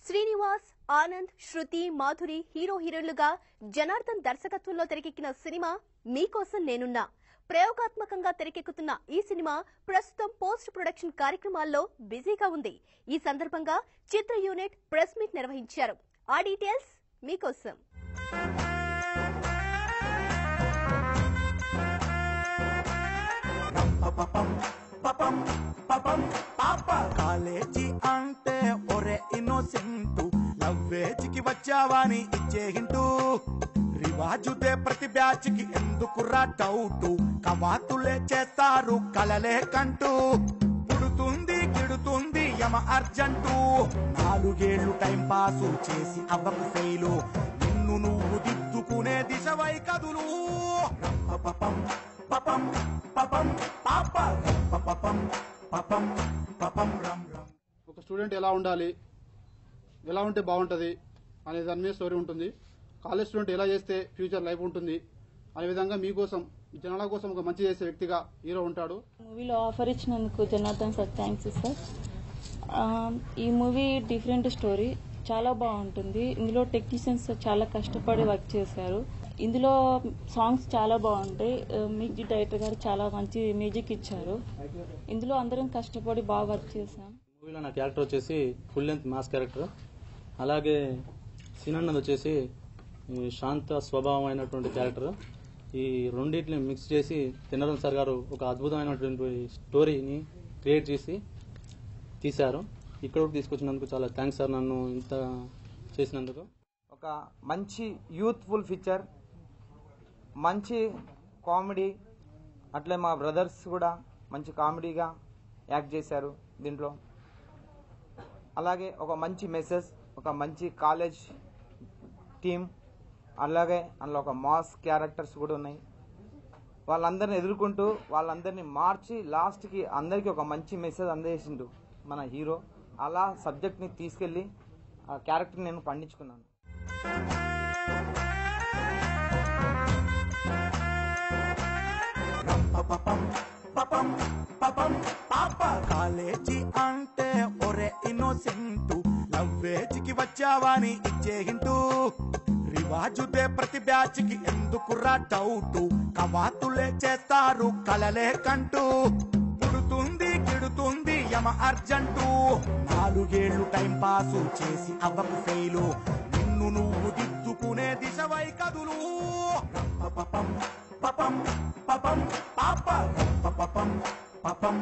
శ్రీనివాస్, ఆనంద్, శృతి, మాధురి హీరోయిన్లుగా జనార్దన్ దర్శకత్వంలో తెరకెక్కిన సినిమా మీకోసం నేనున్నా. ప్రయోగాత్మకంగా తెరకెక్కుతున్న ఈ సినిమా ప్రస్తుతం పోస్ట్ ప్రొడక్షన్ కార్యక్రమాల్లో బిజీగా ఉంది. ఈ సందర్భంగా చిత్ర యూనిట్ ప్రెస్ మీట్ నిర్వహించారు. ఆ డీటెయిల్స్ మీకోసం. కాలేజీ అంటే ఒరే ఇన్నోసెంటు, లవ్వేజ్కి వచ్చావాని ఇచ్చే హింటూ, రివాజుదే ప్రతి బ్యాచ్ కి ఎందుకురా డౌటు, కవాతులే చేస్తారు కలలే కంటూ, పుడుతుంది గిడుతుంది యమ అర్జంటు, 4 ఏళ్లు టైం పాసు చేసి అవ్వకు ఫెయిలు, నిన్ను నువ్వు దిద్దుకునే దిశవై కదులు. పపం పపం పపం పాప పపం పపం పపం రం రం. ఒక స్టూడెంట్ ఎలా ఉండాలి, ఎలా ఉంటే బాగుంటుంది అనే దాని మీద స్టోరీ ఉంటుంది. కాలేజ్ స్టూడెంట్ ఎలా చేస్తే ఫ్యూచర్ లైఫ్ ఉంటుంది అనే విధంగా మీకోసం, జనాల కోసం ఒక మంచి చేసే వ్యక్తిగా హీరో ఉంటాడు. మూవీలో ఆఫర్ ఇచ్చినందుకు జనార్దన్ సార్ థ్యాంక్స్ సార్. ఈ మూవీ డిఫరెంట్ స్టోరీ, చాలా బాగుంటుంది. ఇందులో టెక్నీషియన్స్ చాలా కష్టపడి వర్క్ చేశారు. ఇందులో సాంగ్స్ చాలా బాగుంటాయి. మ్యూజిక్ డైరెక్టర్ గారు చాలా మంచి మ్యూజిక్ ఇచ్చారు. ఇందులో అందరం కష్టపడి బాగా వర్క్ చేశాం. మూవీలో నా క్యారెక్టర్ వచ్చేసి ఫుల్ లెంత్ మాస్ క్యారెక్టర్. అలాగే సినన్నది వచ్చేసి శాంత స్వభావం అయినటువంటి క్యారెక్టర్. ఈ రెండింటిని మిక్స్ చేసి జనార్దన్ సార్ గారు ఒక అద్భుతమైనటువంటి స్టోరీని క్రియేట్ చేసి తీశారు. ఇక్కడ తీసుకొచ్చినందుకు చాలా థ్యాంక్స్ సార్, నన్ను ఇంత చేసినందుకు. ఒక మంచి యూత్ఫుల్ ఫీచర్, మంచి కామెడీ, అట్లే మా బ్రదర్స్ కూడా మంచి కామెడీగా యాక్ట్ చేశారు దీంట్లో. అలాగే ఒక మంచి మెసేజ్, ఒక మంచి కాలేజ్ టీమ్, అలాగే అందులో ఒక మాస్ క్యారెక్టర్స్ కూడా ఉన్నాయి. వాళ్ళందరిని ఎదుర్కొంటూ వాళ్ళందరినీ మార్చి లాస్ట్కి అందరికీ ఒక మంచి మెసేజ్ అందేసిండు మన హీరో. అలా సబ్జెక్ట్ని తీసుకెళ్ళి ఆ క్యారెక్టర్ని నేను పండించుకున్నాను. కాలేజీ అంటే ఒరే ఇన్నోసెంటు, లవ్వేజ్కి వచ్చావాని ఇచ్చే హింటూ, రివాజుదే ప్రతి బ్యాచ్ కి ఎందుకురా డౌటు, కవాతులే చేస్తారు కలలే కంటూ, పుడుతుంది గిడుతుంది యమ అర్జంటు, 4 ఏళ్లు టైం పాసు చేసి అవ్వకు ఫెయిలు, నిన్ను నువ్వు దిద్దుకునే దిశవై కదులు. పపం పపం పపం పాప పపం పపం